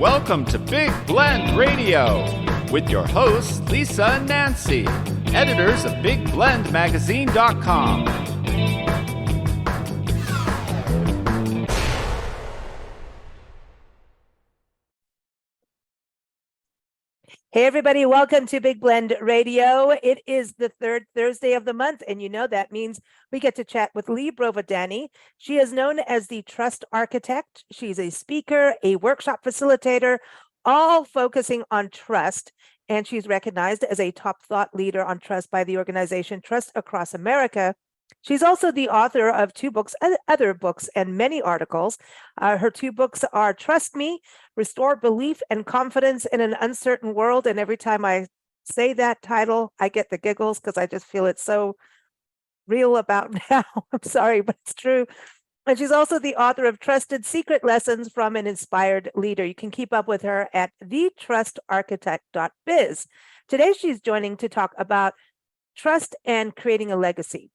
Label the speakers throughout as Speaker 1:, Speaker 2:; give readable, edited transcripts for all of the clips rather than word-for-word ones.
Speaker 1: Welcome to Big Blend Radio with your hosts, Lisa and Nancy, editors of BigBlendMagazine.com.
Speaker 2: Hey, everybody, welcome to Big Blend Radio. It is the third Thursday of the month, and you know that means we get to chat with Lea Brovedani. She is known as the Trust Architect. She's a speaker, a workshop facilitator, all focusing on trust, and she's recognized as a top thought leader on trust by the organization Trust Across America. She's also the author of 2 books, other books, and many articles. Her 2 books are Trust Me, Restore Belief and Confidence in an Uncertain World. And every time I say that title, I get the giggles because I just feel it's so real about now. I'm sorry, but it's true. And she's also the author of Trusted Secret Lessons from an Inspired Leader. You can keep up with her at thetrustarchitect.biz. Today, she's joining to talk about trust and creating a legacy,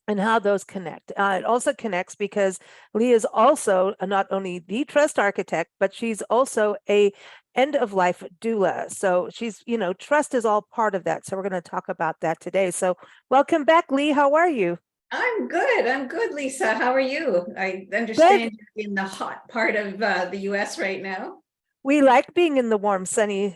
Speaker 2: and how those connect. It also connects because Lea is also not only the trust architect, but she's also a end-of-life doula. So she's, trust is all part of that. So we're going to talk about that today. So welcome back, Lea. How are you?
Speaker 3: I'm good, Lisa. How are you? I understand you're in the hot part of the U.S. right now.
Speaker 2: We like being in the warm, sunny,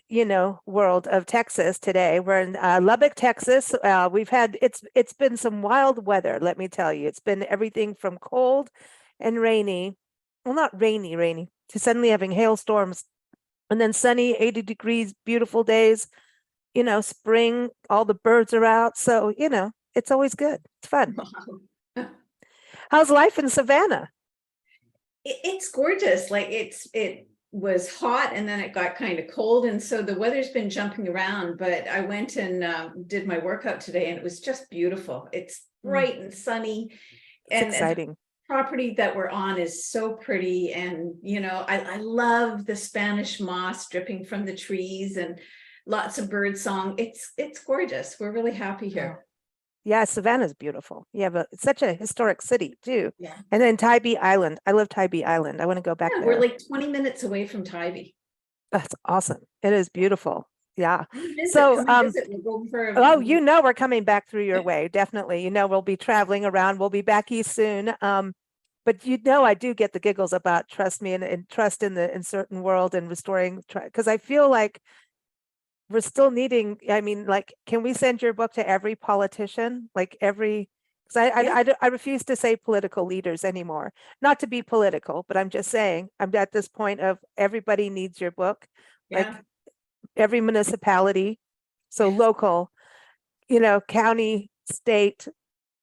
Speaker 2: world of Texas today. We're in Lubbock, Texas. We've had, it's been some wild weather, let me tell you. It's been everything from cold and rainy, well, not rainy, to suddenly having hailstorms, and then sunny, 80 degrees, beautiful days, spring, all the birds are out. So, it's always good. It's fun.
Speaker 3: Wow.
Speaker 2: How's life in Savannah?
Speaker 3: It's gorgeous. Like it was hot and then it got kind of cold, and so the weather's been jumping around, but I went and did my workout today and it was just beautiful. It's bright and sunny.
Speaker 2: It's
Speaker 3: and
Speaker 2: exciting.
Speaker 3: The property that we're on is so pretty, and I love the Spanish moss dripping from the trees and lots of bird song. It's gorgeous. We're really happy here.
Speaker 2: Yeah, Savannah's beautiful. It's such a historic city too.
Speaker 3: Yeah.
Speaker 2: And then Tybee Island. I love Tybee Island. I want to go back there.
Speaker 3: We're like 20 minutes away from Tybee.
Speaker 2: That's awesome. It is beautiful. Yeah.
Speaker 3: So we'll go for
Speaker 2: we're coming back through your way. Definitely. We'll be traveling around. We'll be back east soon. But I do get the giggles about trust me and trust in the uncertain world and restoring, because I feel like we're still needing, can we send your book to every politician? Because I refuse to say political leaders anymore. Not to be political, but I'm just saying, I'm at this point of everybody needs your book.
Speaker 3: Yeah.
Speaker 2: Like every municipality, so local, county, state,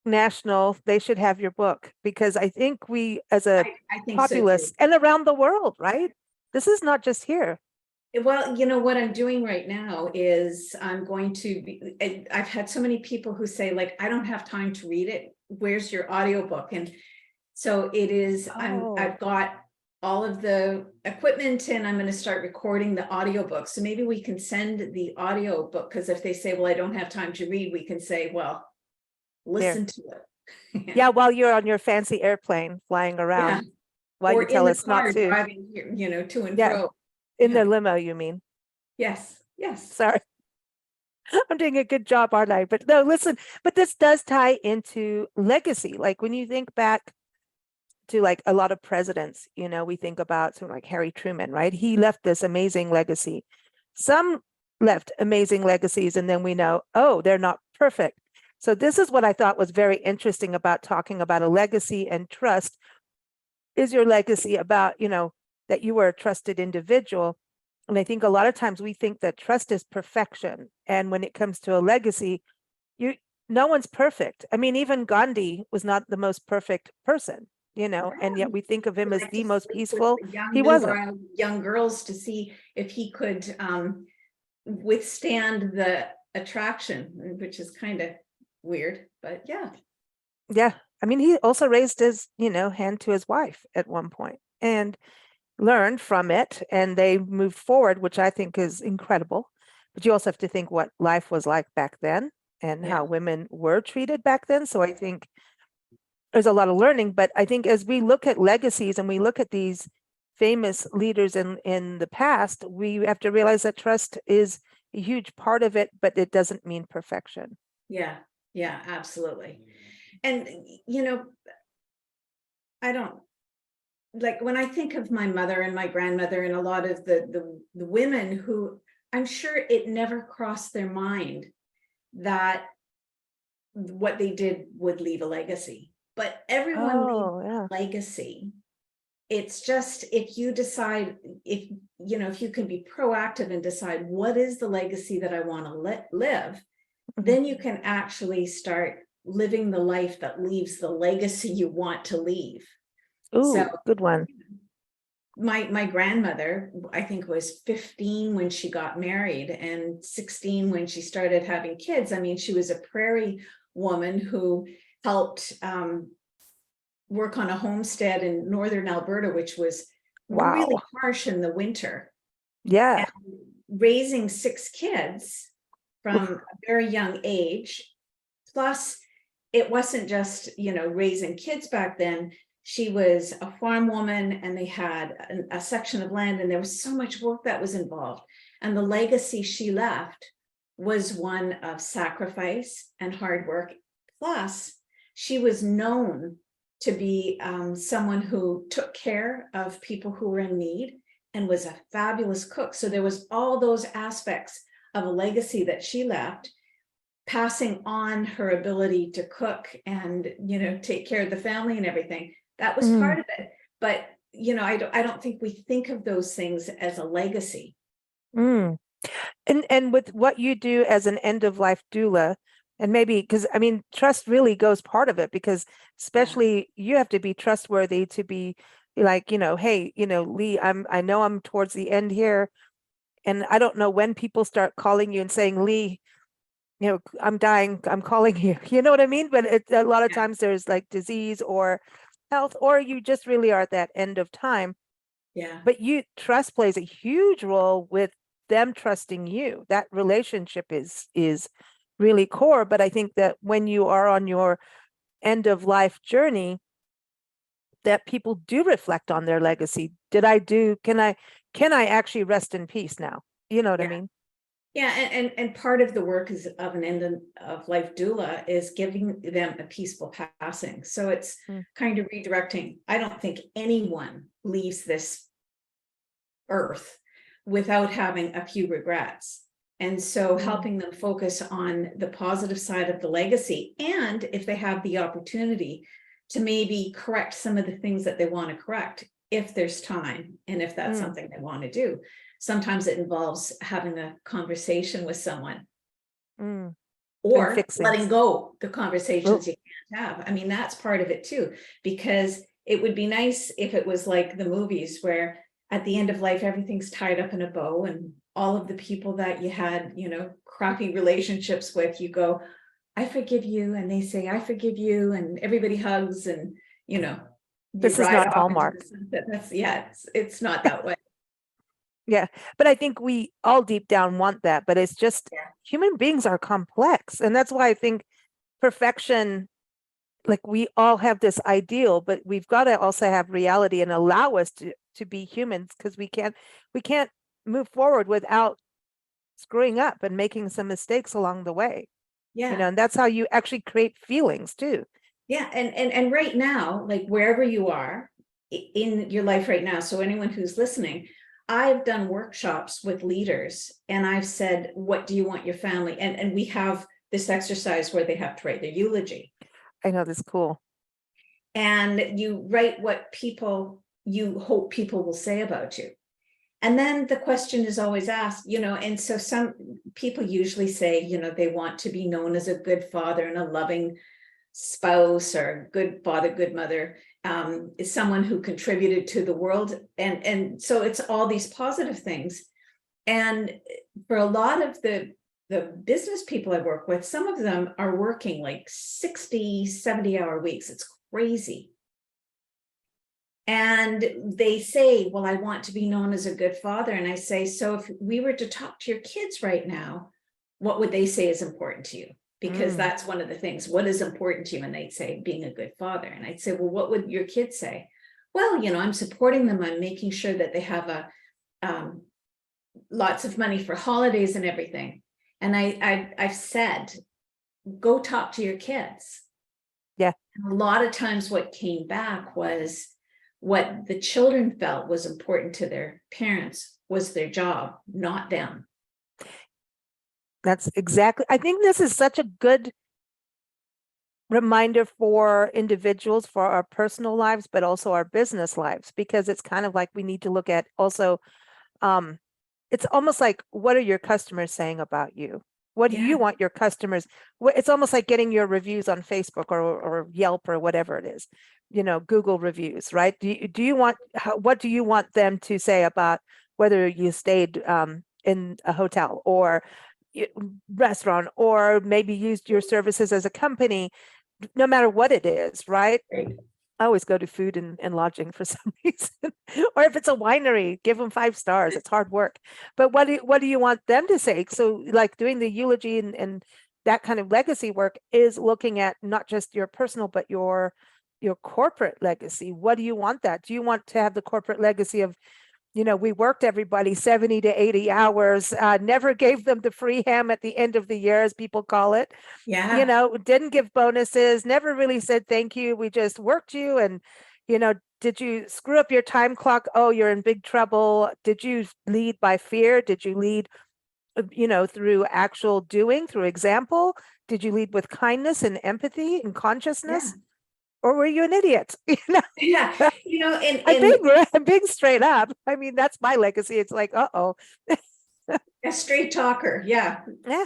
Speaker 2: national, they should have your book, because I think we as a
Speaker 3: I think
Speaker 2: populace,
Speaker 3: so
Speaker 2: and around the world, right? This is not just here.
Speaker 3: Well, what I'm doing right now is I've had so many people who say, like, I don't have time to read it. Where's your audiobook? And so it is, I've got all of the equipment and I'm going to start recording the audiobook. So maybe we can send the audiobook, because if they say, well, I don't have time to read, we can say, well, listen to it.
Speaker 2: Yeah, while you're on your fancy airplane flying around, while
Speaker 3: or
Speaker 2: you tell us not to.
Speaker 3: Driving, to and fro.
Speaker 2: In the limo, you mean?
Speaker 3: Yes.
Speaker 2: Sorry. I'm doing a good job, aren't I? But no, listen, but this does tie into legacy. Like when you think back to like a lot of presidents, we think about someone like Harry Truman, right? He left this amazing legacy. Some left amazing legacies, and then we know, they're not perfect. So this is what I thought was very interesting about talking about a legacy and trust. Is your legacy about, that you were a trusted individual? And I think a lot of times we think that trust is perfection. And when it comes to a legacy, no one's perfect. I mean, even Gandhi was not the most perfect person, and yet we think of him as the most peaceful. He wasn't.
Speaker 3: Young girls to see if he could withstand the attraction, which is kind of weird, but yeah.
Speaker 2: Yeah. I mean, he also raised his, hand to his wife at one point and learned from it, and they moved forward, which I think is incredible. But you also have to think what life was like back then and how women were treated back then. So I think there's a lot of learning, but I think as we look at legacies and we look at these famous leaders in the past, we have to realize that trust is a huge part of it, but it doesn't mean perfection.
Speaker 3: Yeah, yeah, absolutely. And, I don't, like, when I think of my mother and my grandmother and a lot of the women who, I'm sure it never crossed their mind that what they did would leave a legacy, but everyone leaves
Speaker 2: Yeah.
Speaker 3: a legacy. It's just, if you decide, if you can be proactive and decide what is the legacy that I want to live, then you can actually start living the life that leaves the legacy you want to leave. So
Speaker 2: Ooh, good one.
Speaker 3: my grandmother, I think, was 15 when she got married and 16 when she started having kids. I mean, she was a prairie woman who helped work on a homestead in northern Alberta, which was really
Speaker 2: Wow.
Speaker 3: harsh in the winter.
Speaker 2: Yeah.
Speaker 3: And raising 6 kids from
Speaker 2: Oof.
Speaker 3: a very young age. Plus, it wasn't just, raising kids back then. She was a farm woman, and they had a section of land, and there was so much work that was involved. And the legacy she left was one of sacrifice and hard work. Plus, she was known to be someone who took care of people who were in need and was a fabulous cook. So there was all those aspects of a legacy that she left, passing on her ability to cook and, take care of the family and everything. That was part of it. But, I don't think we think of those things as a legacy.
Speaker 2: And with what you do as an end of life doula, and maybe because I mean, trust really goes part of it, because especially you have to be trustworthy to be like, hey, Lee, I know I'm towards the end here, and I don't know when people start calling you and saying, Lee, I'm dying, I'm calling you. You know what I mean? But a lot of times there's like disease or health, or you just really are at that end of time.
Speaker 3: Yeah.
Speaker 2: But trust plays a huge role with them trusting you. That relationship is really core. But I think that when you are on your end of life journey, that people do reflect on their legacy. Can I actually rest in peace now? You know what I
Speaker 3: Yeah.
Speaker 2: mean?
Speaker 3: Yeah, and part of the work is of an end of life doula is giving them a peaceful passing. So it's kind of redirecting. I don't think anyone leaves this earth without having a few regrets. And so helping them focus on the positive side of the legacy, and if they have the opportunity to maybe correct some of the things that they want to correct, if there's time, and if that's something they want to do. Sometimes it involves having a conversation with someone or letting go the conversations you can't have. I mean, that's part of it too, because it would be nice if it was like the movies where at the end of life, everything's tied up in a bow, and all of the people that you had, crappy relationships with, you go, I forgive you. And they say, I forgive you. And everybody hugs, and,
Speaker 2: This is not Hallmark.
Speaker 3: That's, it's not that way.
Speaker 2: Yeah. But I think we all deep down want that, but it's just human beings are complex. And that's why I think perfection, like we all have this ideal, but we've got to also have reality and allow us to be humans, because we can't move forward without screwing up and making some mistakes along the way.
Speaker 3: Yeah.
Speaker 2: And that's how you actually create feelings too.
Speaker 3: Yeah. And right now, like wherever you are in your life right now, so anyone who's listening, I've done workshops with leaders, and I've said, what do you want your family? And we have this exercise where they have to write their eulogy.
Speaker 2: I know, this is cool.
Speaker 3: And you write what you hope people will say about you. And then the question is always asked, and so some people usually say, they want to be known as a good father and a loving spouse, or good father, good mother, is someone who contributed to the world. And so it's all these positive things. And for a lot of the business people I work with, some of them are working like 60, 70-hour weeks. It's crazy. And they say, well, I want to be known as a good father. And I say, so if we were to talk to your kids right now, what would they say is important to you? Because that's one of the things. What is important to you? And they'd say, being a good father. And I'd say, well, what would your kids say? well, I'm supporting them. I'm making sure that they have lots of money for holidays and everything. And I've said, go talk to your kids.
Speaker 2: Yeah.
Speaker 3: And a lot of times what came back was what the children felt was important to their parents was their job, not them.
Speaker 2: That's exactly, I think this is such a good reminder for individuals, for our personal lives, but also our business lives, because it's kind of like we need to look at also, it's almost like, what are your customers saying about you? What do
Speaker 3: Yeah.
Speaker 2: you want your customers? It's almost like getting your reviews on Facebook or Yelp or whatever it is, Google reviews, right? Do you want, what do you want them to say about whether you stayed in a hotel or restaurant, or maybe used your services as a company, no matter what it is, right?
Speaker 3: Right.
Speaker 2: I always go to food and lodging for some reason. Or if it's a winery, give them 5 stars. It's hard work. But what do you want them to say? So like doing the eulogy and that kind of legacy work is looking at not just your personal, but your corporate legacy. What do you want that? Do you want to have the corporate legacy of, we worked everybody 70 to 80 hours, never gave them the free ham at the end of the year, as people call it.
Speaker 3: Yeah.
Speaker 2: Didn't give bonuses, never really said thank you. We just worked you. And, did you screw up your time clock? Oh, you're in big trouble. Did you lead by fear? Did you lead, through actual doing, through example? Did you lead with kindness and empathy and consciousness?
Speaker 3: Yeah.
Speaker 2: Or were you an idiot?
Speaker 3: Yeah.
Speaker 2: I'm being straight up. I mean, that's my legacy. It's like, uh-oh.
Speaker 3: A straight talker. Yeah.
Speaker 2: Yeah.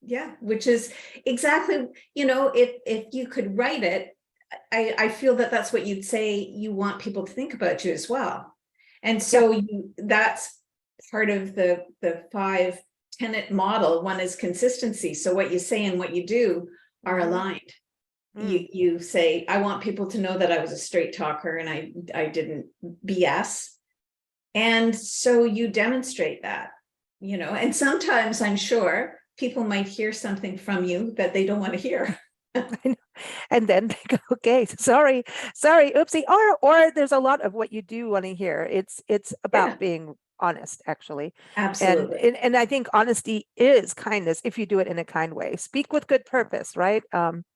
Speaker 3: Yeah. Which is exactly, if you could write it, I feel that that's what you'd say you want people to think about you as well. And so that's part of the 5-tenet model. One is consistency. So what you say and what you do are aligned. You say, I want people to know that I was a straight talker and I didn't BS. And so you demonstrate that, and sometimes I'm sure people might hear something from you that they don't want to hear.
Speaker 2: And then they go, okay, sorry, oopsie. Or there's a lot of what you do want to hear. It's about being honest, actually.
Speaker 3: Absolutely.
Speaker 2: And I think honesty is kindness if you do it in a kind way. Speak with good purpose, right?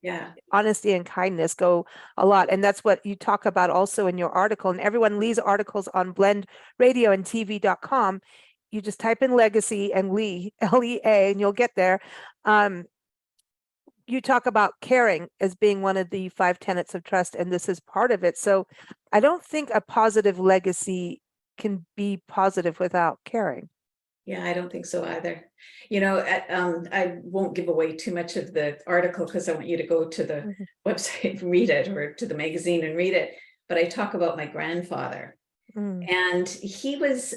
Speaker 3: Yeah.
Speaker 2: Honesty and kindness go a lot. And that's what you talk about also in your article. And everyone, Lee's articles on blendradioandtv.com. You just type in legacy and Lee, L-E-A, and you'll get there. You talk about caring as being one of the 5 tenets of trust, and this is part of it. So I don't think a positive legacy can be positive without caring.
Speaker 3: Yeah, I don't think so either. I won't give away too much of the article because I want you to go to the website and read it, or to the magazine and read it. But I talk about my grandfather. And he was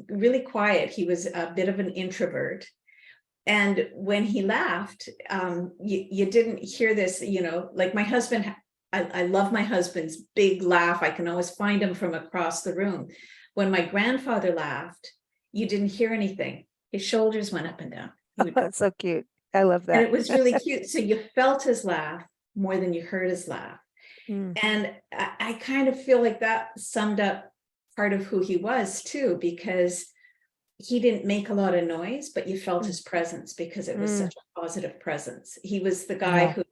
Speaker 3: really quiet. He was a bit of an introvert. And when he laughed, you didn't hear this, like my husband, I love my husband's big laugh. I can always find him from across the room. When my grandfather laughed, you didn't hear anything. His shoulders went up and down.
Speaker 2: That's so cute. I love that.
Speaker 3: And it was really cute. So you felt his laugh more than you heard his laugh. And I kind of feel like that summed up part of who he was too, because he didn't make a lot of noise, but you felt his presence because it was such a positive presence. He was the guy who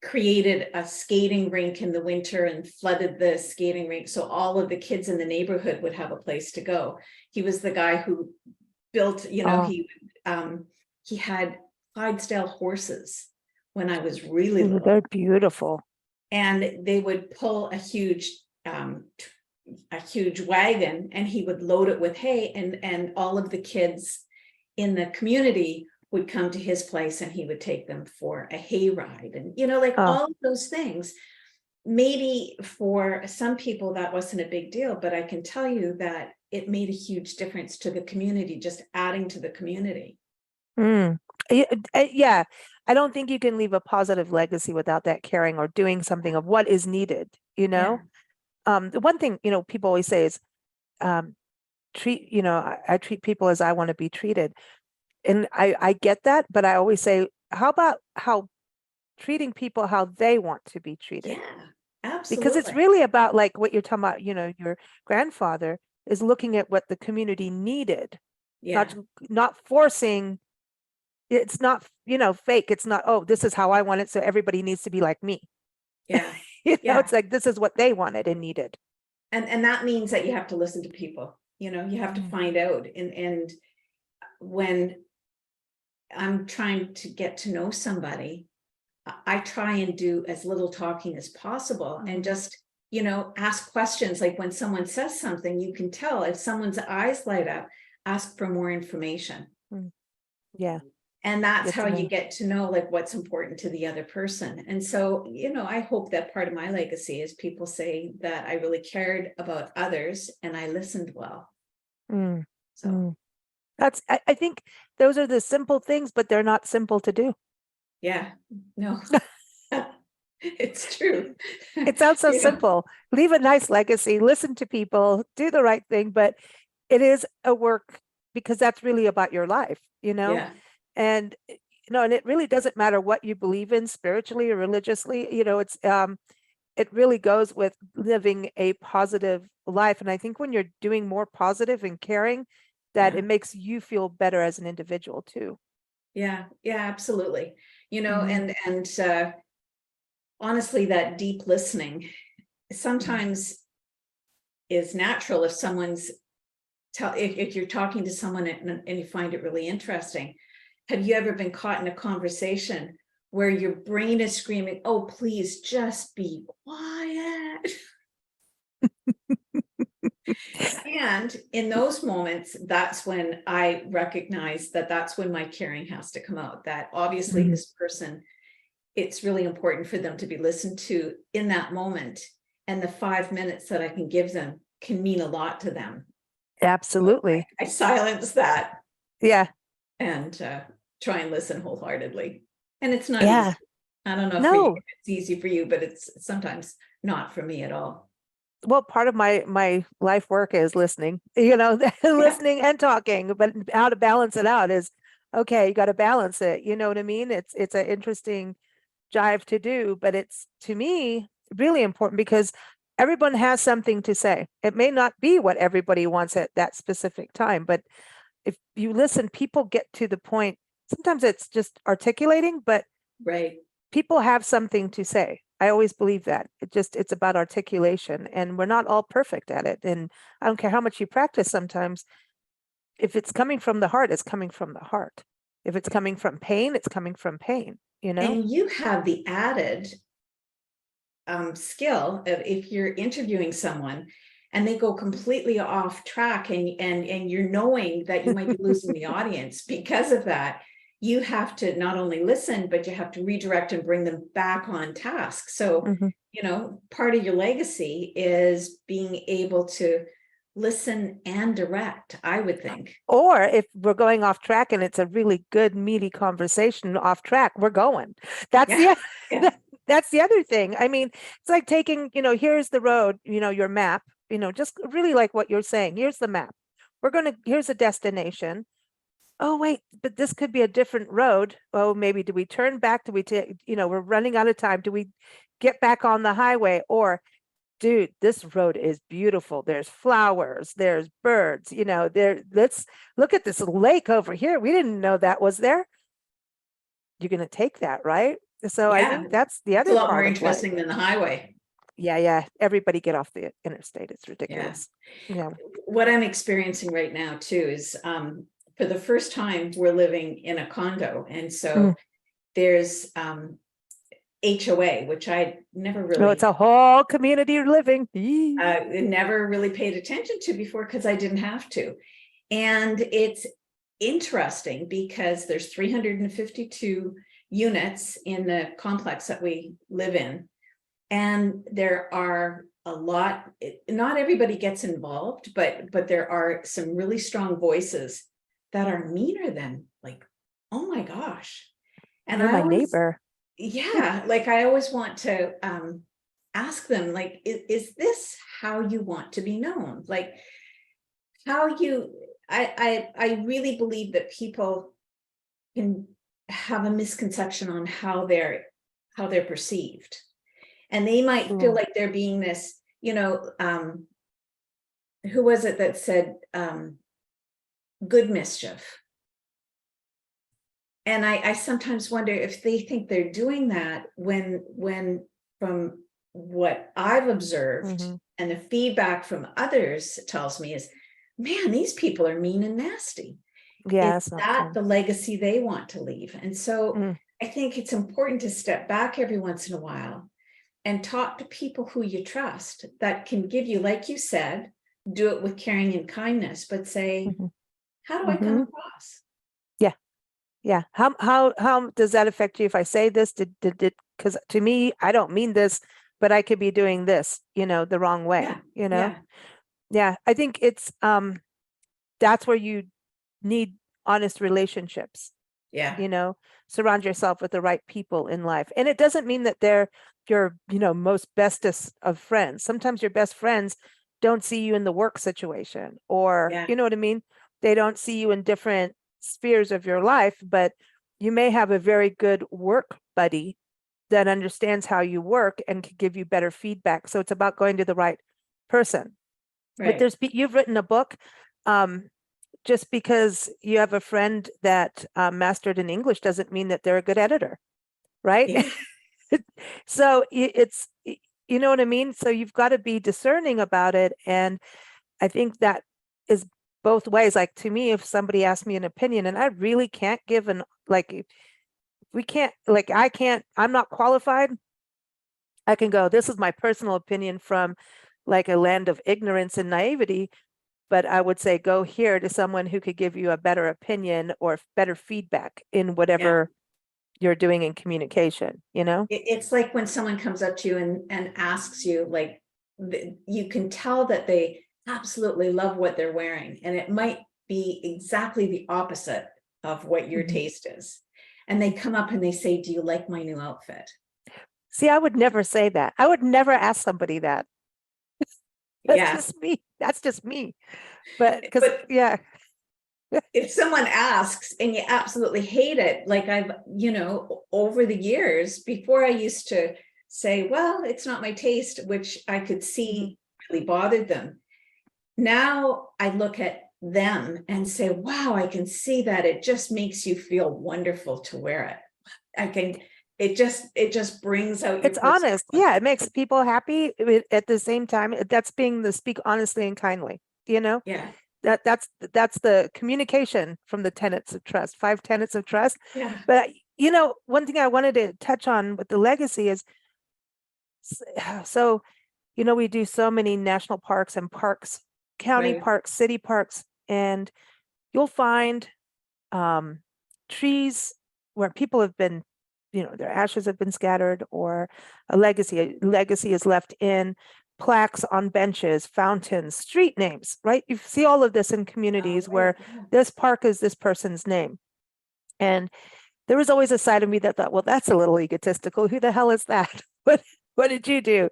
Speaker 3: created a skating rink in the winter and flooded the skating rink so all of the kids in the neighborhood would have a place to go. He was the guy who built, he had Clydesdale horses when I was really little.
Speaker 2: They're beautiful.
Speaker 3: And they would pull a huge wagon, and he would load it with hay, and all of the kids in the community would come to his place and he would take them for a hay ride. And all of those things, maybe for some people that wasn't a big deal, but I can tell you that it made a huge difference to the community, just adding to the community.
Speaker 2: Yeah, I don't think you can leave a positive legacy without that caring or doing something of what is needed, The one thing, people always say is, I treat people as I want to be treated. And I get that, but I always say, how about treating people how they want to be treated?
Speaker 3: Yeah, absolutely.
Speaker 2: because it's
Speaker 3: absolutely.
Speaker 2: really about like what you're talking about, your grandfather is looking at what the community needed,
Speaker 3: Yeah,
Speaker 2: not forcing. It's not, fake. It's not, oh, this is how I want it, so everybody needs to be like me.
Speaker 3: yeah, yeah.
Speaker 2: It's like this is what they wanted and needed.
Speaker 3: And that means that you have to listen to people, you have to
Speaker 2: Mm.
Speaker 3: find out. And when I'm trying to get to know somebody, I try and do as little talking as possible and just, ask questions. Like when someone says something, you can tell if someone's eyes light up, ask for more information.
Speaker 2: Mm. Yeah,
Speaker 3: And that's
Speaker 2: get
Speaker 3: how
Speaker 2: to
Speaker 3: you
Speaker 2: know.
Speaker 3: get to know like what's important to the other person. And so, I hope that part of my legacy is people say that I really cared about others and I listened well.
Speaker 2: Mm.
Speaker 3: So,
Speaker 2: Mm. I think those are the simple things, but they're not simple to do.
Speaker 3: yeah, no, it's true.
Speaker 2: It sounds so
Speaker 3: You know,
Speaker 2: simple. Leave a nice legacy, listen to people, do the right thing, but it is a work because that's really about your life,
Speaker 3: yeah,
Speaker 2: and and it really doesn't matter what you believe in spiritually or religiously, it really goes with living a positive life. And I think when you're doing more positive and caring, that
Speaker 3: yeah,
Speaker 2: it makes you feel better as an individual too.
Speaker 3: yeah, yeah, absolutely.
Speaker 2: Mhm.
Speaker 3: And honestly, that deep listening
Speaker 2: Mm.
Speaker 3: sometimes is natural if someone's if you're talking to someone and you find it really interesting. Have you ever been caught in a conversation where your brain is screaming, oh, please just be quiet? And in those moments, that's when I recognize that that's when my caring has to come out. That obviously
Speaker 2: Mhm.
Speaker 3: this person, it's really important for them to be listened to in that moment. And the 5 minutes that I can give them can mean a lot to them. So
Speaker 2: Absolutely.
Speaker 3: I silence that
Speaker 2: Yeah.
Speaker 3: and try and listen wholeheartedly. And it's not
Speaker 2: Yeah.
Speaker 3: easy. I don't know if
Speaker 2: No.
Speaker 3: it's easy for you, but it's sometimes not for me at all.
Speaker 2: Well, part of my life work is listening,
Speaker 3: Yeah,
Speaker 2: listening and talking, but how to balance it out is okay, you got to balance it. You know what I mean? It's an interesting jive to do, but it's to me really important because everyone has something to say. It may not be what everybody wants at that specific time, but if you listen, people get to the point. Sometimes it's just articulating, but
Speaker 3: right.
Speaker 2: people have something to say. I always believe that. It's about articulation, and we're not all perfect at it. And I don't care how much you practice sometimes, if it's coming from the heart, it's coming from the heart. If it's coming from pain, it's coming from pain, you know?
Speaker 3: And you have the added skill of if you're interviewing someone and they go completely off track and you're knowing that you might be losing the audience because of that, you have to not only listen, but you have to redirect and bring them back on task. So,
Speaker 2: Mhm.
Speaker 3: part of your legacy is being able to listen and direct, I would think.
Speaker 2: Or if we're going off track and it's a really good, meaty conversation off track, we're going. That's
Speaker 3: Yeah,
Speaker 2: the
Speaker 3: yeah,
Speaker 2: that's the other thing. I mean, it's like taking, here's the road, your map, just really like what you're saying. Here's the map. Here's a destination. Oh, wait, but this could be a different road. Oh, maybe do we turn back? Do we take, we're running out of time. Do we get back on the highway? Or dude, this road is beautiful. There's flowers, there's birds, let's look at this lake over here. We didn't know that was there. You're going to take that, right? So I
Speaker 3: yeah.
Speaker 2: think that's the
Speaker 3: It's a
Speaker 2: other
Speaker 3: lot more
Speaker 2: part of life.
Speaker 3: interesting than the highway.
Speaker 2: Yeah, yeah. Everybody get off the interstate. It's
Speaker 3: Yeah.
Speaker 2: ridiculous. Yeah.
Speaker 3: What I'm experiencing right now too is for the first time we're living in a condo, and
Speaker 2: Mm.
Speaker 3: so there's HOA, which I never
Speaker 2: Oh, it's
Speaker 3: really
Speaker 2: a whole community living. Yee.
Speaker 3: never really paid attention to before because I didn't have to. And it's interesting because there's 352 units in the complex that we live in. And there are a lot, not everybody gets involved, but there are some really strong voices that are meaner than like, oh my gosh. And
Speaker 2: You're
Speaker 3: I
Speaker 2: my
Speaker 3: always,
Speaker 2: neighbor.
Speaker 3: yeah, like I always want to ask them, like, is this how you want to be known? Like how you, I really believe that people can have a misconception on how they're perceived. And they might feel like they're being this, who was it that said, good mischief? And I sometimes wonder if they think they're doing that when from what I've observed and the feedback from others tells me is, man, these people are mean and nasty.
Speaker 2: Yeah,
Speaker 3: is that the legacy they want to leave? And so I think it's important to step back every once in a while and talk to people who you trust that can give you, like you said, do it with caring and kindness, but say, how do I come across?
Speaker 2: Yeah. How does that affect you if I say this? Because to me, I don't mean this, but I could be doing this, the wrong way, Yeah. I think it's that's where you need honest relationships.
Speaker 3: Yeah.
Speaker 2: Surround yourself with the right people in life. And it doesn't mean that they're your, most bestest of friends. Sometimes your best friends don't see you in the work situation, or,
Speaker 3: Yeah.
Speaker 2: you know what I mean? They don't see you in different spheres of your life, but you may have a very good work buddy that understands how you work and can give you better feedback. So it's about going to the right person.
Speaker 3: Right.
Speaker 2: But you've written a book. Just because you have a friend that mastered in English doesn't mean that they're a good editor, right?
Speaker 3: Yeah.
Speaker 2: So it's, you know what I mean? So you've got to be discerning about it. And I think that is both ways. Like, to me, if somebody asks me an opinion and I really can't give I'm not qualified, I can go, this is my personal opinion from like a land of ignorance and naivety. But I would say go here to someone who could give you a better opinion or better feedback in whatever you're doing in communication,
Speaker 3: It's like when someone comes up to you and asks you, like, you can tell that they absolutely love what they're wearing, and it might be exactly the opposite of what your taste is. And they come up and they say, do you like my new outfit?
Speaker 2: See, I would never say that. I would never ask somebody that. That's just me. That's just me. But
Speaker 3: if someone asks and you absolutely hate it, like I've, over the years, before I used to say, well, it's not my taste, which I could see really bothered them. Now I look at them and say, wow, I can see that it just makes you feel wonderful to wear it. It just brings out your
Speaker 2: it's honest. Yeah, it makes people happy. At the same time, that's being the speak honestly and kindly,
Speaker 3: Yeah.
Speaker 2: That's the communication from the tenets of trust, 5 tenets of trust.
Speaker 3: Yeah.
Speaker 2: But one thing I wanted to touch on with the legacy is, so we do so many national parks and parks, county parks, city parks, and you'll find trees where people have been, their ashes have been scattered, or a legacy is left in plaques on benches, fountains, street names, right? You see all of this in communities where this park is this person's name. And there was always a side of me that thought, well, that's a little egotistical. Who the hell is that? What did you do?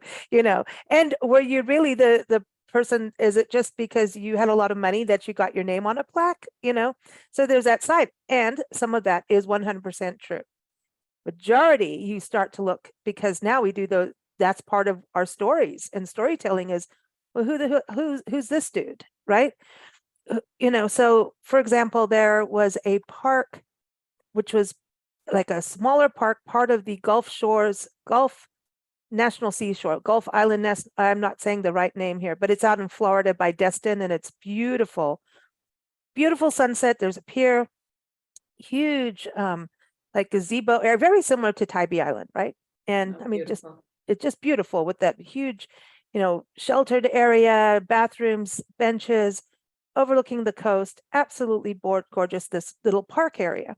Speaker 2: And were you really the person? Is it just because you had a lot of money that you got your name on a plaque? So there's that side. And some of that is 100% true. Majority, you start to look, because now we do that's part of our stories, and storytelling is, well, who's this dude, right? So for example, there was a park which was like a smaller park, part of the Gulf National Seashore, Gulf Island Nest. I'm not saying the right name here, but it's out in Florida by Destin, and it's beautiful, beautiful sunset. There's a pier, huge, like gazebo area, very similar to Tybee Island, right? And I mean, it's just beautiful with that huge, sheltered area, bathrooms, benches, overlooking the coast. Absolutely gorgeous, this little park area.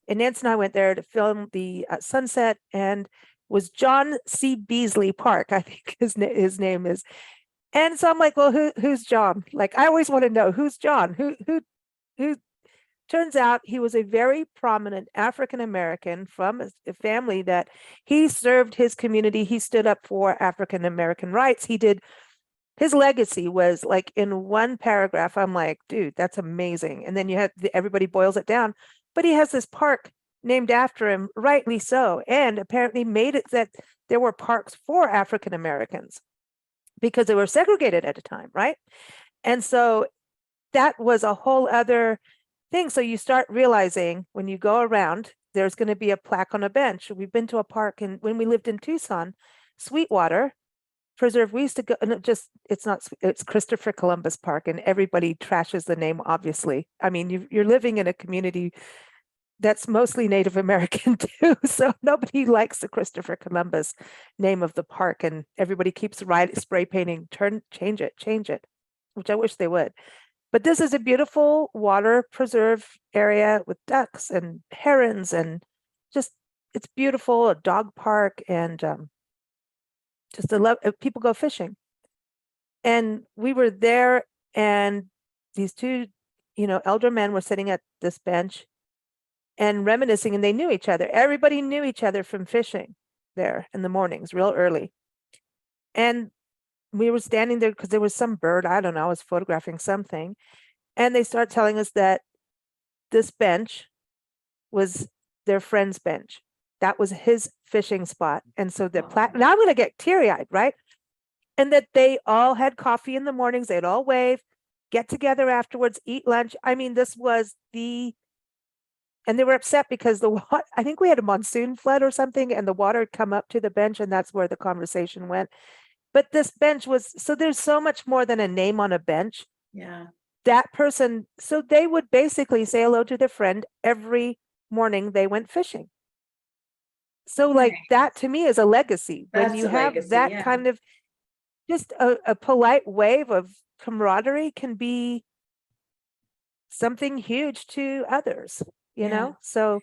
Speaker 2: And Nance and I went there to film the sunset, and was John C. Beasley Park, I think his name is. And so I'm like, well, who's John? Like, I always want to know who's John. Who? Turns out he was a very prominent African American from a family that he served his community. He stood up for African American rights. His legacy was like in one paragraph. I'm like, dude, that's amazing. And then you have everybody boils it down. But he has this park named after him, rightly so, and apparently made it that there were parks for African Americans because they were segregated at a time, right? And so that was a whole other thing. So you start realizing when you go around, there's going to be a plaque on a bench. We've been to a park, and when we lived in Tucson, Sweetwater Preserve, we used to go, and it's not, it's Christopher Columbus Park, and everybody trashes the name, obviously. I mean, you're living in a community that's mostly Native American too. So nobody likes the Christopher Columbus name of the park, and everybody keeps spray painting, change it, which I wish they would. But this is a beautiful water preserve area with ducks and herons, and just, it's beautiful, a dog park, and just a love, people go fishing. And we were there, and these two, elder men were sitting at this bench and reminiscing, and they knew each other. Everybody knew each other from fishing there in the mornings, real early. And we were standing there because there was some bird, I don't know, I was photographing something. And they start telling us that this bench was their friend's bench. That was his fishing spot. And so the now I'm going to get teary-eyed, right? And that they all had coffee in the mornings, they'd all wave, get together afterwards, eat lunch. I mean, this was and they were upset because I think we had a monsoon flood or something, and the water had come up to the bench, and that's where the conversation went. But this bench was, so there's so much more than a name on a bench.
Speaker 3: Yeah.
Speaker 2: That person, so they would basically say hello to their friend every morning they went fishing. So like that to me is a legacy. When you have that kind of, just a polite wave of camaraderie can be something huge to others, know? So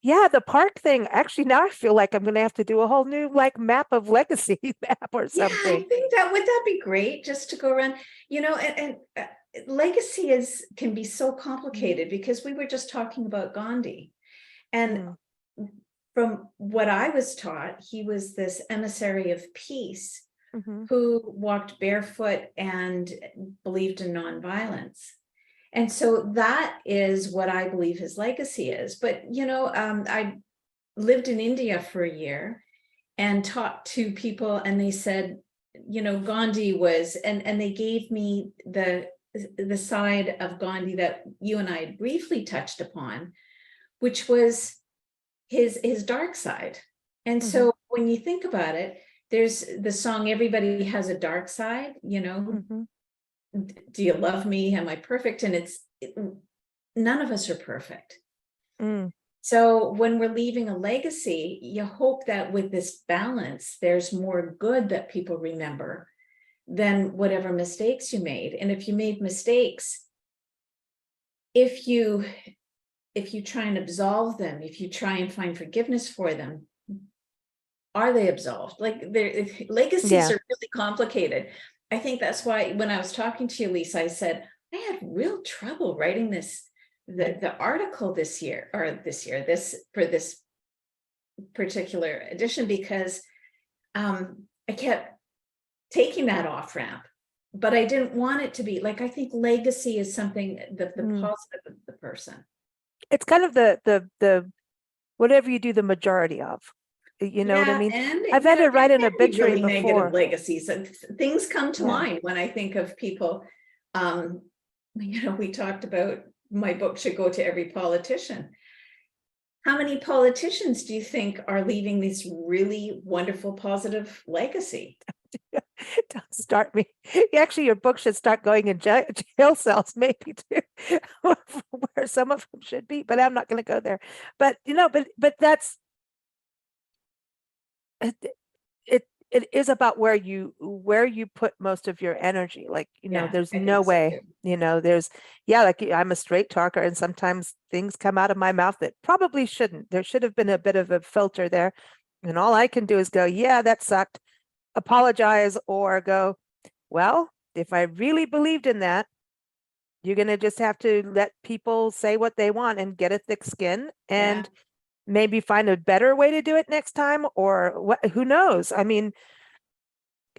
Speaker 2: yeah, the park thing, actually now I feel like I'm going to have to do a whole new map of legacy map or something.
Speaker 3: Yeah, I think would that be great, just to go around, and legacy can be so complicated, because we were just talking about Gandhi, and from what I was taught, he was this emissary of peace who walked barefoot and believed in nonviolence. And so that is what I believe his legacy is. But, I lived in India for a year and talked to people, and they said, Gandhi was, and they gave me the side of Gandhi that you and I had briefly touched upon, which was his dark side. And so when you think about it, there's the song, everybody has a dark side, do you love me? Am I perfect? And none of us are perfect. So when we're leaving a legacy, you hope that with this balance, there's more good that people remember than whatever mistakes you made. And if you made mistakes, if you try and absolve them, if you try and find forgiveness for them, are they absolved? Legacies are really complicated. I think that's why when I was talking to you, Lisa, I said, I had real trouble writing the article this for this particular edition, because I kept taking that off ramp, but I didn't want it to be I think legacy is something the positive of the person.
Speaker 2: It's kind of the whatever you do the majority of. You know what I mean? I've had to write an obituary
Speaker 3: really
Speaker 2: before.
Speaker 3: Negative legacies, and things come to mind when I think of people. We talked about my book should go to every politician. How many politicians do you think are leaving this really wonderful, positive legacy?
Speaker 2: Don't start me. Actually, your book should start going in jail cells, maybe too, where some of them should be. But I'm not going to go there. But but that's. It is about where you put most of your energy. There's no way, I'm a straight talker, and sometimes things come out of my mouth that probably shouldn't. There should have been a bit of a filter there, and all I can do is go, yeah, that sucked, apologize, or go, well, if I really believed in that, you're going to just have to let people say what they want and get a thick skin, and maybe find a better way to do it next time, or what, who knows? I mean,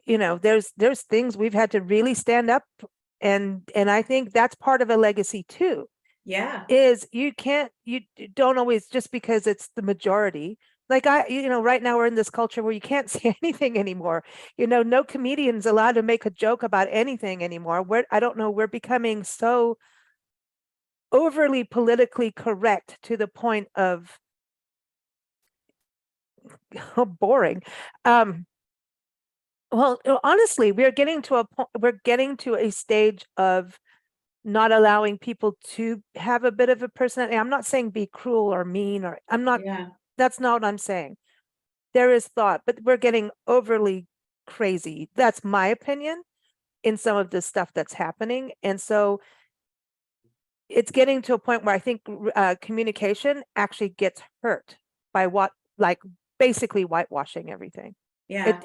Speaker 2: there's things we've had to really stand up, and I think that's part of a legacy too,
Speaker 3: Yeah,
Speaker 2: is you don't always, just because it's the majority. Like right now we're in this culture where you can't say anything anymore. No comedian's allowed to make a joke about anything anymore. I don't know, we're becoming so overly politically correct to the point of boring. Well, honestly, we're getting to a stage of not allowing people to have a bit of a personality. I'm not saying be cruel or mean, or
Speaker 3: yeah.
Speaker 2: that's not what I'm saying. There is thought, but we're getting overly crazy. That's my opinion in some of this stuff that's happening. And so it's getting to a point where I think communication actually gets hurt by like basically whitewashing everything.
Speaker 3: Yeah.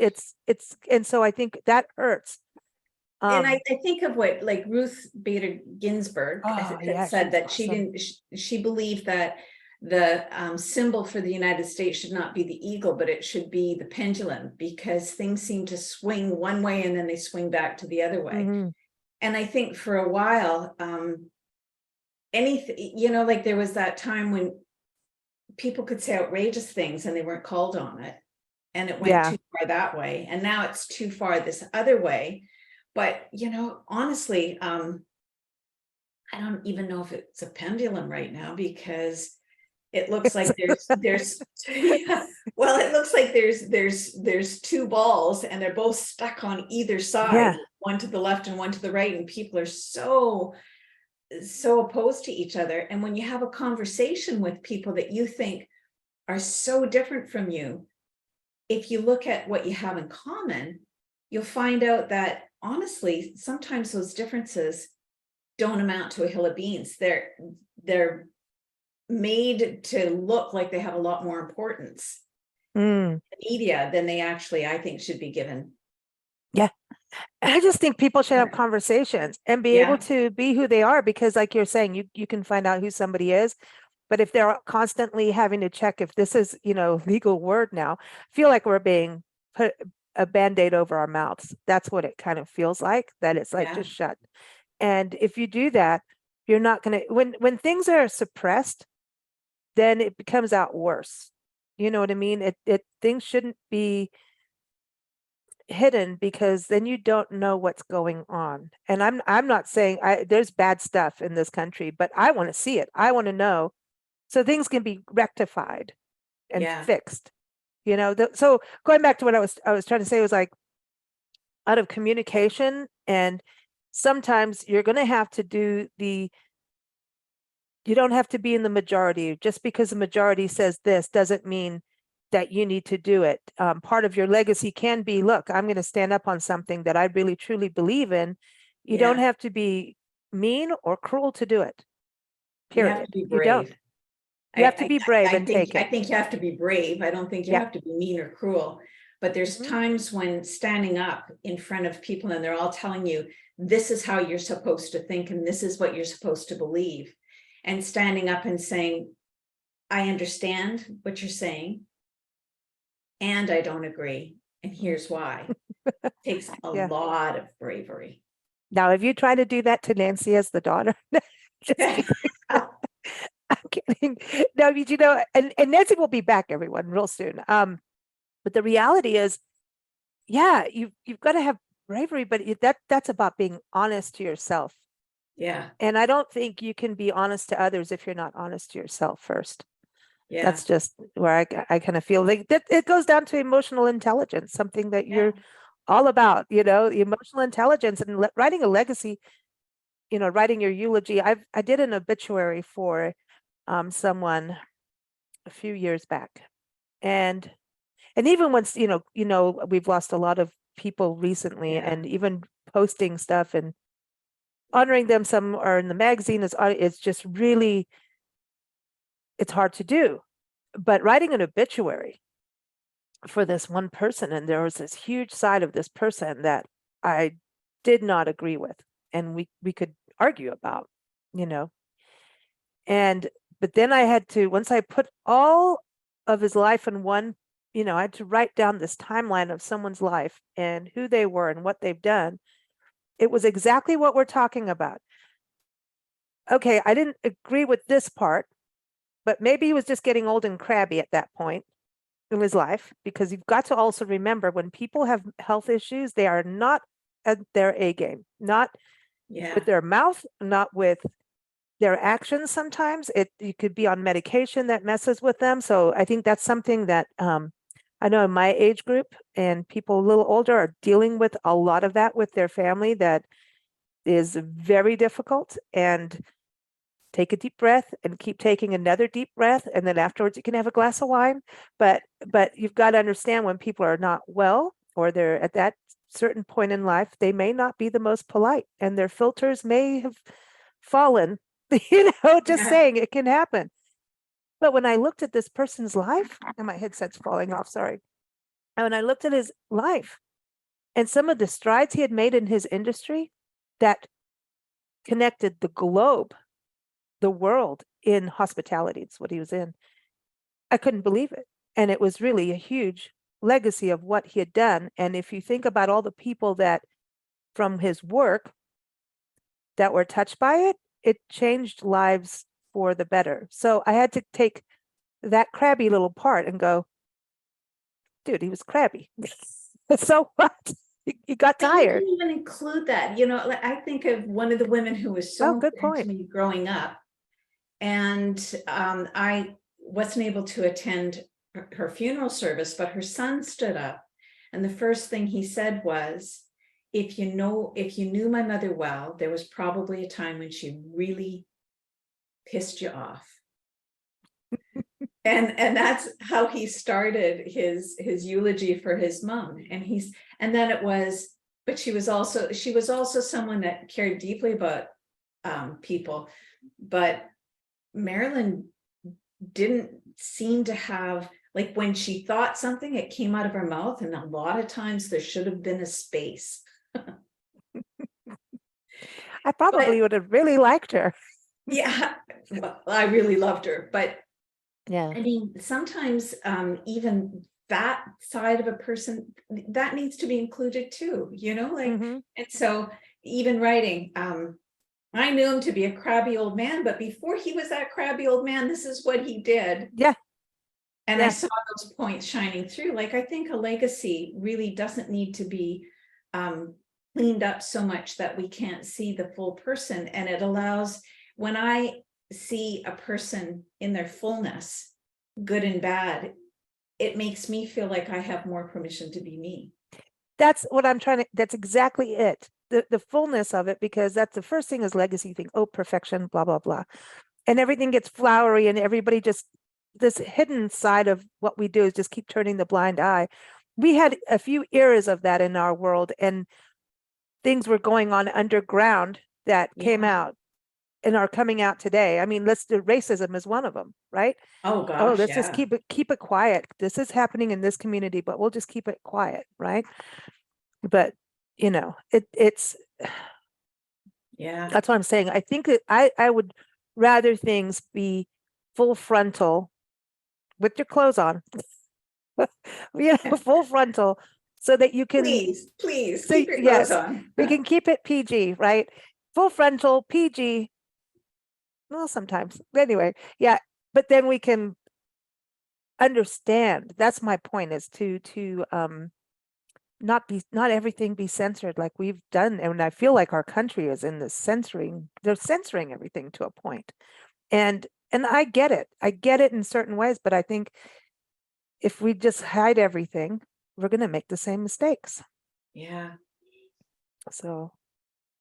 Speaker 2: And so I think that hurts.
Speaker 3: And I think of what, like, Ruth Bader Ginsburg
Speaker 2: Oh
Speaker 3: had
Speaker 2: yeah,
Speaker 3: said,
Speaker 2: she's
Speaker 3: that she
Speaker 2: awesome.
Speaker 3: didn't, she believed that the symbol for the United States should not be the eagle, but it should be the pendulum, because things seem to swing one way and then they swing back to the other way.
Speaker 2: Mhm.
Speaker 3: And I think for a while, anything, like there was that time when people could say outrageous things and they weren't called on it, and it went
Speaker 2: Yeah.
Speaker 3: too far that way, and now it's too far this other way. But honestly, I don't even know if it's a pendulum right now, because it looks like there's yeah, well, it looks like there's two balls and they're both stuck on either side,
Speaker 2: Yeah.
Speaker 3: one to the left and one to the right, and people are so opposed to each other. And when you have a conversation with people that you think are so different from you, if you look at what you have in common, you'll find out that honestly, sometimes those differences don't amount to a hill of beans. They're made to look like they have a lot more importance
Speaker 2: Mm.
Speaker 3: in the media than they actually, I think, should be given.
Speaker 2: Yeah. I just think people should have conversations and be able
Speaker 3: Yeah,
Speaker 2: to be who they are, because like you're saying, you can find out who somebody is. But if they're constantly having to check if this is, legal word now, I feel like we're being put a Band-Aid over our mouths. That's what it kind of feels like, that it's like
Speaker 3: yeah,
Speaker 2: just shut. And if you do that, you're not gonna, when things are suppressed, then it becomes out worse. You know what I mean? Things shouldn't be hidden, because then you don't know what's going on. And I'm not saying there's bad stuff in this country, but I want to see it. I want to know, so things can be rectified and
Speaker 3: yeah,
Speaker 2: fixed. So going back to what I was trying to say, was like, out of communication, and sometimes you're going to have to you don't have to be in the majority. Just because the majority says this doesn't mean that you need to do it. Part of your legacy can be, look, I'm going to stand up on something that I really truly believe in. You don't
Speaker 3: yeah.
Speaker 2: have to be mean or cruel to do it.
Speaker 3: You have to
Speaker 2: Period.
Speaker 3: be
Speaker 2: You don't.
Speaker 3: brave.
Speaker 2: You have to be brave and take
Speaker 3: I
Speaker 2: it.
Speaker 3: think you have to be brave. I don't think you
Speaker 2: Yeah.
Speaker 3: have to be mean or cruel. But there's
Speaker 2: Mhm.
Speaker 3: times when standing up in front of people and they're all telling you, this is how you're supposed to think and this is what you're supposed to believe. And standing up and saying, I understand what you're saying, and I don't agree. And here's why. Takes a
Speaker 2: Yeah.
Speaker 3: lot of bravery.
Speaker 2: Now, have you tried to do that to Nancy as the daughter? Just kidding. I'm kidding. No, and Nancy will be back, everyone, real soon. But the reality is, yeah, you've got to have bravery, but that's about being honest to yourself.
Speaker 3: Yeah,
Speaker 2: And I don't think you can be honest to others if you're not honest to yourself first.
Speaker 3: yeah,
Speaker 2: That's just where I kind of feel like that it goes down to emotional intelligence, something that
Speaker 3: yeah,
Speaker 2: you're all about, the emotional intelligence and writing a legacy, writing your eulogy. I did an obituary for someone a few years back. And even once, we've lost a lot of people recently,
Speaker 3: yeah,
Speaker 2: and even posting stuff and honoring them, some are in the magazine, it's just really, it's hard to do. But writing an obituary for this one person, and there was this huge side of this person that I did not agree with, and we could argue about, you know. And but then I had to, once I put all of his life in one, I had to write down this timeline of someone's life and who they were and what they've done. It was exactly what we're talking about. okay, I didn't agree with this part, but maybe he was just getting old and crabby at that point in his life, because you've got to also remember when people have health issues, they are not at their A game, not
Speaker 3: Yeah.
Speaker 2: with their mouth, not with their actions. Sometimes you could be on medication that messes with them. So I think that's something that I know in my age group and people a little older are dealing with a lot of that with their family that is very difficult. And take a deep breath and keep taking another deep breath, and then afterwards you can have a glass of wine. But you've got to understand when people are not well or they're at that certain point in life, they may not be the most polite and their filters may have fallen. Just
Speaker 3: Yeah.
Speaker 2: saying, it can happen. But when I looked at this person's life, and my headset's falling off, sorry. And when I looked at his life and some of the strides he had made in his industry that connected the globe, the world in hospitality, it's what he was in, I couldn't believe it. And it was really a huge legacy of what he had done. And if you think about all the people that from his work that were touched by it, it changed lives for the better. So I had to take that crabby little part and go, dude, he was crabby. So what? He got
Speaker 3: But you
Speaker 2: tired.
Speaker 3: didn't even include that, like, I think of one of the women who was so
Speaker 2: Oh, good
Speaker 3: important to
Speaker 2: point.
Speaker 3: me growing up. And I wasn't able to attend her funeral service, but her son stood up. And the first thing he said was, if you knew my mother well, there was probably a time when she really pissed you off. And that's how he started his eulogy for his mom. And then it was, but she was also someone that cared deeply about people. But Marilyn didn't seem to have, like, when she thought something, it came out of her mouth, and a lot of times there should have been a space.
Speaker 2: I probably would have really liked her.
Speaker 3: Yeah, well, I really loved her, but
Speaker 2: Yeah.
Speaker 3: I mean, sometimes even that side of a person that needs to be included too, like,
Speaker 2: Mhm.
Speaker 3: and so even writing, I knew him to be a crabby old man, but before he was that crabby old man, this is what he did.
Speaker 2: Yeah.
Speaker 3: And
Speaker 2: Yeah.
Speaker 3: I saw those points shining through. Like, I think a legacy really doesn't need to be cleaned up so much that we can't see the full person. And it allows, when I see a person in their fullness, good and bad, it makes me feel like I have more permission to be me.
Speaker 2: That's what I'm trying to, that's exactly it. The fullness of it, because that's the first thing is legacy. You think, oh, perfection, blah, blah, blah. And everything gets flowery and everybody just, this hidden side of what we do is just keep turning the blind eye. We had a few eras of that in our world, and things were going on underground that came
Speaker 3: Yeah.
Speaker 2: out and are coming out today. I mean, racism is one of them, right?
Speaker 3: Oh gosh,
Speaker 2: Oh, let's
Speaker 3: yeah.
Speaker 2: just keep it quiet. This is happening in this community, but we'll just keep it quiet, right? But it's
Speaker 3: Yeah.
Speaker 2: that's what I'm saying. I think that I would rather things be full frontal with your clothes on. Full frontal, so that you can
Speaker 3: Please keep your clothes
Speaker 2: yes,
Speaker 3: on.
Speaker 2: we can keep it PG, right? Full frontal PG. Well, sometimes. Anyway, yeah, but then we can understand. That's my point, is to not everything be censored like we've done. And I feel like our country is in this censoring, they're censoring everything to a point. And I get it in certain ways, but I think if we just hide everything, we're going to make the same mistakes.
Speaker 3: Yeah.
Speaker 2: So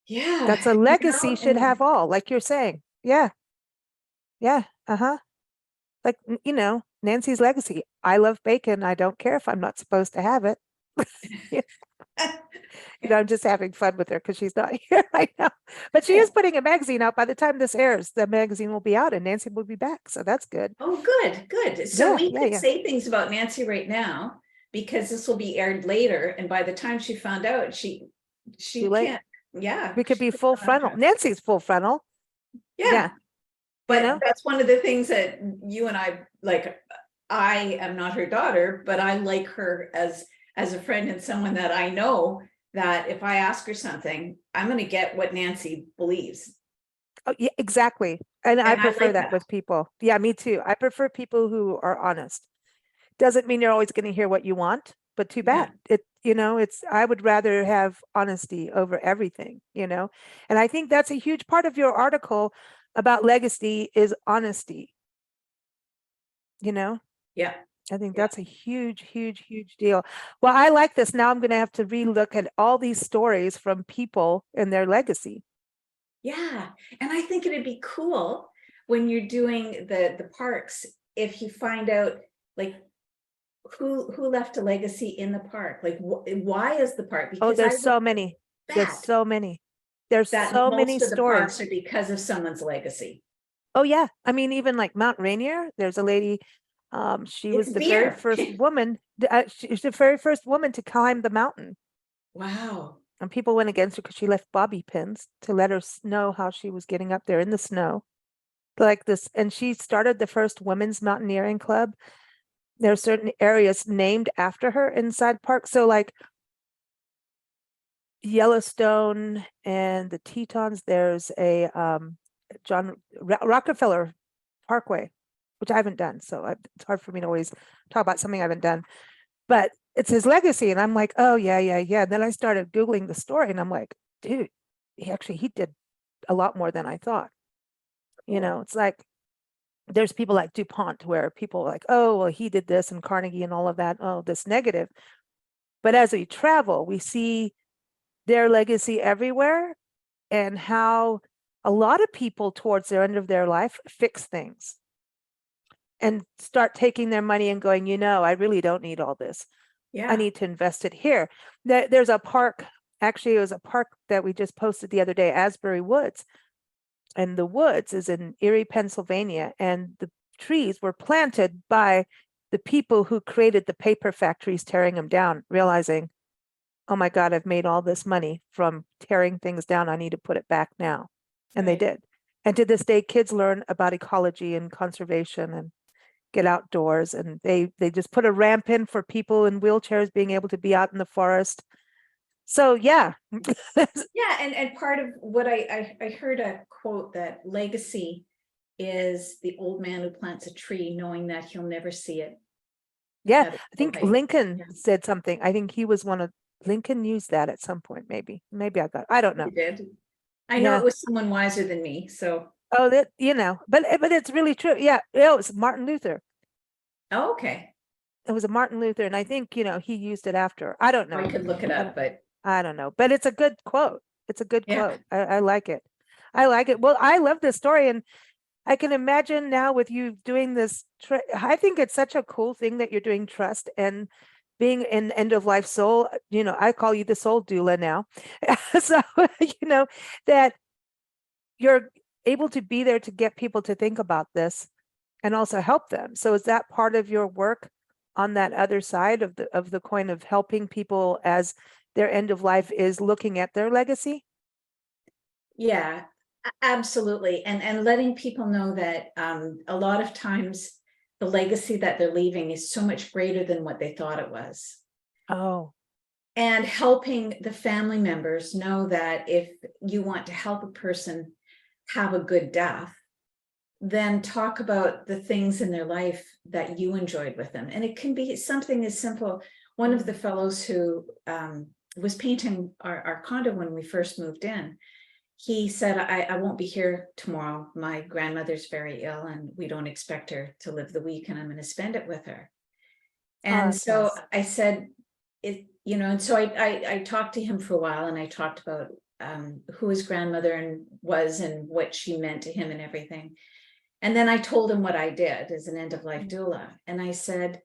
Speaker 3: Yeah.
Speaker 2: that's a legacy should have all, like you're saying. Yeah. Yeah. Uh-huh. Like, Nancy's legacy. I love bacon. I don't care if I'm not supposed to have it. I'm just having fun with her because she's not here right now. But she is putting a magazine out. By the time this airs, the magazine will be out and Nancy will be back. So that's good.
Speaker 3: Oh, good. So we could say things about Nancy right now, because this will be aired later. And by the time she found out, she can't. Yeah.
Speaker 2: We could be full frontal. Nancy's full frontal.
Speaker 3: Yeah. But that's one of the things that you and I, like, I am not her daughter, but I like her as a friend and someone that I know that if I ask her something, I'm going to get what Nancy believes.
Speaker 2: Oh, yeah, exactly. And I
Speaker 3: And I
Speaker 2: prefer
Speaker 3: like
Speaker 2: that
Speaker 3: that.
Speaker 2: with people. Yeah, me too. I prefer people who are honest. Doesn't mean you're always going to hear what you want, but too
Speaker 3: Yeah,
Speaker 2: bad. I would rather have honesty over everything. And I think that's a huge part of your article about legacy is honesty, you know?
Speaker 3: yeah,
Speaker 2: I think
Speaker 3: yeah.
Speaker 2: that's a huge, huge, huge deal. Well, I like this. Now I'm going to have to relook at all these stories from people and their legacy.
Speaker 3: Yeah, and I think it'd be cool when you're doing the parks, if you find out like who left a legacy in the park, like why is the park?
Speaker 2: Oh,
Speaker 3: Because I
Speaker 2: there's
Speaker 3: would
Speaker 2: so many. There's
Speaker 3: bet
Speaker 2: so many. There's
Speaker 3: that
Speaker 2: so many
Speaker 3: most of the parks
Speaker 2: stories.
Speaker 3: are because of someone's legacy.
Speaker 2: Oh yeah. I mean, even like Mount Rainier, there's a lady, she
Speaker 3: It's
Speaker 2: was the very
Speaker 3: beer.
Speaker 2: first woman, she's the very first woman to climb the mountain.
Speaker 3: Wow.
Speaker 2: And people went against her because she left bobby pins to let her know how she was getting up there in the snow. Like this, and she started the first women's mountaineering club. There are certain areas named after her inside parks. So like Yellowstone and the Tetons, there's a Rockefeller Parkway, which I haven't done. So it's hard for me to always talk about something I haven't done. But it's his legacy. And I'm like, oh, yeah, yeah, yeah. And then I started Googling the story and I'm like, dude, he did a lot more than I thought.
Speaker 3: Cool.
Speaker 2: It's like there's people like DuPont where people are like, oh, well, he did this and Carnegie and all of that. Oh, this negative. But as we travel, we see their legacy everywhere and how a lot of people towards their end of their life fix things and start taking their money and going, I really don't need all this. I
Speaker 3: Yeah.
Speaker 2: need to invest it here. There's a park, actually, it was a park that we just posted the other day, Asbury Woods. And the woods is in Erie, Pennsylvania. And the trees were planted by the people who created the paper factories tearing them down, realizing, oh my God, I've made all this money from tearing things down. I need to put it back now. And they
Speaker 3: Right.
Speaker 2: did. And to this day, kids learn about ecology and conservation and get outdoors. And they just put a ramp in for people in wheelchairs being able to be out in the forest. So yeah.
Speaker 3: Yeah, and part of what I heard a quote that legacy is the old man who plants a tree knowing that he'll never see it
Speaker 2: Yeah,
Speaker 3: at its
Speaker 2: I
Speaker 3: full
Speaker 2: think
Speaker 3: height.
Speaker 2: Lincoln
Speaker 3: Yeah,
Speaker 2: said something. I think he was Lincoln used that at some point, maybe. I don't know.
Speaker 3: he did. I know
Speaker 2: Yeah.
Speaker 3: it was someone wiser than me, so.
Speaker 2: Oh, but it's really true. Yeah, it was Martin Luther.
Speaker 3: Oh, okay.
Speaker 2: It was a Martin Luther, and I think, he used it after. I don't
Speaker 3: I
Speaker 2: know.
Speaker 3: could look it
Speaker 2: I
Speaker 3: up,
Speaker 2: don't,
Speaker 3: but
Speaker 2: I don't know, but it's a good quote. It's a good
Speaker 3: yeah,
Speaker 2: quote. I like it. I like it. Well, I love this story, and I can imagine now with you doing this. I think it's such a cool thing that you're doing trust and being an end of life soul. I call you the soul doula now. So, that you're able to be there to get people to think about this and also help them. So is that part of your work on that other side of the coin of helping people as their end of life is looking at their legacy?
Speaker 3: yeah, absolutely. And letting people know that a lot of times the legacy that they're leaving is so much greater than what they thought it was.
Speaker 2: Oh,
Speaker 3: And helping the family members know that if you want to help a person have a good death, then talk about the things in their life that you enjoyed with them. And it can be something as simple. One of the fellows who was painting our condo when we first moved in, he said, I won't be here tomorrow. My grandmother's very ill and we don't expect her to live the week and I'm going to spend it with her. And
Speaker 2: that's
Speaker 3: so
Speaker 2: nice.
Speaker 3: I said, and so I talked to him for a while and I talked about who his grandmother was and what she meant to him and everything. And then I told him what I did as an end of life doula. And I said,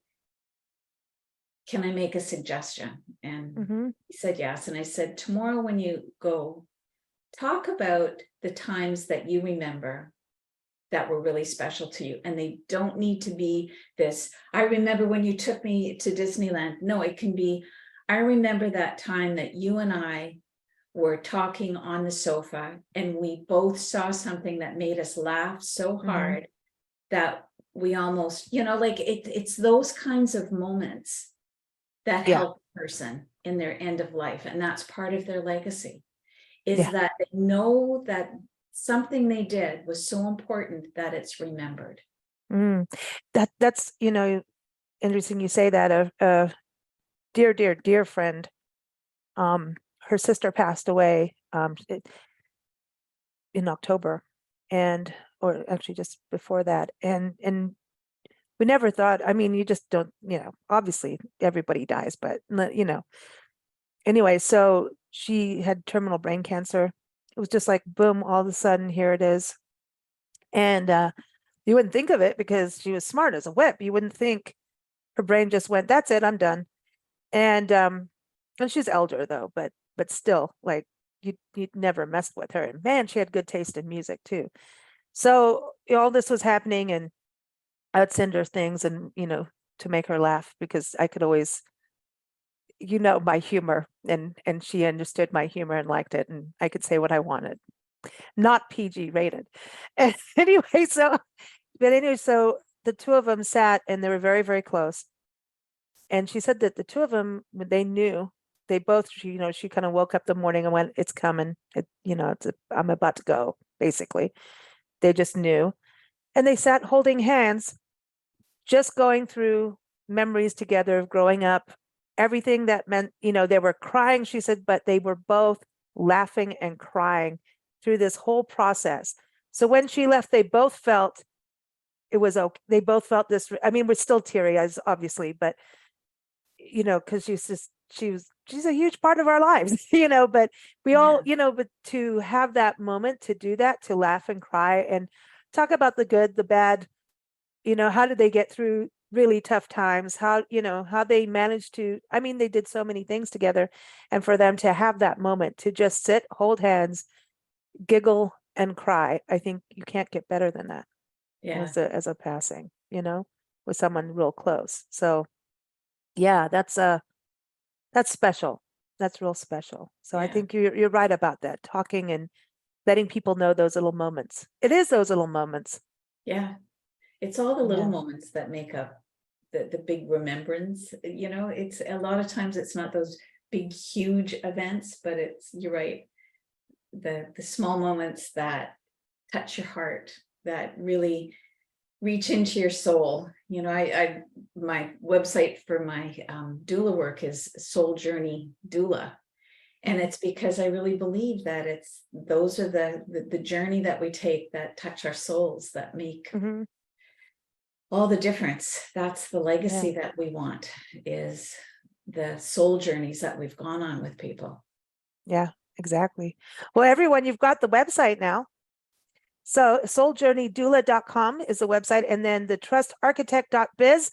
Speaker 3: can I make a suggestion? And
Speaker 2: Mm-hmm.
Speaker 3: he said, yes. And I said, tomorrow when you go, talk about the times that you remember that were really special to you. And they don't need to be this, I remember when you took me to Disneyland. No, it can be, I remember that time that you and I were talking on the sofa and we both saw something that made us laugh so hard that we almost, it's those kinds of moments that
Speaker 2: Yeah.
Speaker 3: help a person in their end of life. And that's part of their legacy, is
Speaker 2: Yeah.
Speaker 3: that they know that something they did was so important that it's remembered.
Speaker 2: That's, interesting you say that. A dear, dear, dear friend, her sister passed away in October, or actually just before that. And we never thought, I mean, you just don't, obviously everybody dies, but anyway, so she had terminal brain cancer. It was just like, boom, all of a sudden, here it is. And you wouldn't think of it because she was smart as a whip. You wouldn't think her brain just went, that's it, I'm done. And she's elder though, but still, like you'd never messed with her. And man, she had good taste in music too. So all this was happening, and I'd send her things and to make her laugh, because I could always, my humor, and she understood my humor and liked it, and I could say what I wanted. Not PG rated. And anyway, so the two of them sat, and they were very, very close. And she said that the two of them, they knew, they both, she kind of woke up the morning and went, it's coming. I'm about to go, basically. They just knew. And they sat holding hands, just going through memories together of growing up, everything that meant, they were crying, she said, but they were both laughing and crying through this whole process. So when she left, they both felt it was okay. They both felt this, I mean, we're still teary eyes, obviously, but because she's a huge part of our lives, but we all, but to have that moment, to do that, to laugh and cry and talk about the good, the bad, how did they get through really tough times, how they managed to, I mean, they did so many things together, and for them to have that moment to just sit, hold hands, giggle and cry, I think you can't get better than that.
Speaker 3: Yeah.
Speaker 2: As a passing, with someone real close. So yeah, that's special. That's real special. So I
Speaker 3: Yeah.
Speaker 2: think you're right about that. Talking and letting people know those little moments. It is those little moments.
Speaker 3: Yeah. It's all the little
Speaker 2: Yeah.
Speaker 3: moments that make up the big remembrance. It's a lot of times it's not those big, huge events, but you're right. The small moments that touch your heart, that really reach into your soul. My website for my doula work is Soul Journey Doula. And it's because I really believe that those are the journey that we take that touch our souls, that make all the difference. That's the legacy that we want, is the soul journeys that we've gone on with people.
Speaker 2: Yeah, exactly. Well, everyone, you've got the website now. So souljourneydoula.com is the website, and then the trustarchitect.biz.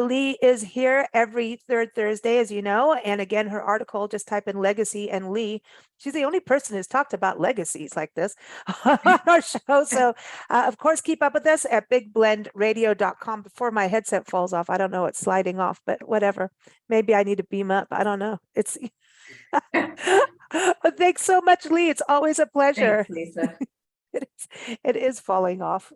Speaker 2: Lee is here every third Thursday, as you know. And again, her article, just type in legacy and Lee. She's the only person who's talked about legacies like this on our show. So of course, keep up with us at bigblendradio.com. Before my headset falls off, I don't know, it's sliding off, but whatever. Maybe I need to beam up. I don't know. It's thanks so much, Lee. It's always a pleasure.
Speaker 3: Thanks, Lisa.
Speaker 2: It is falling off.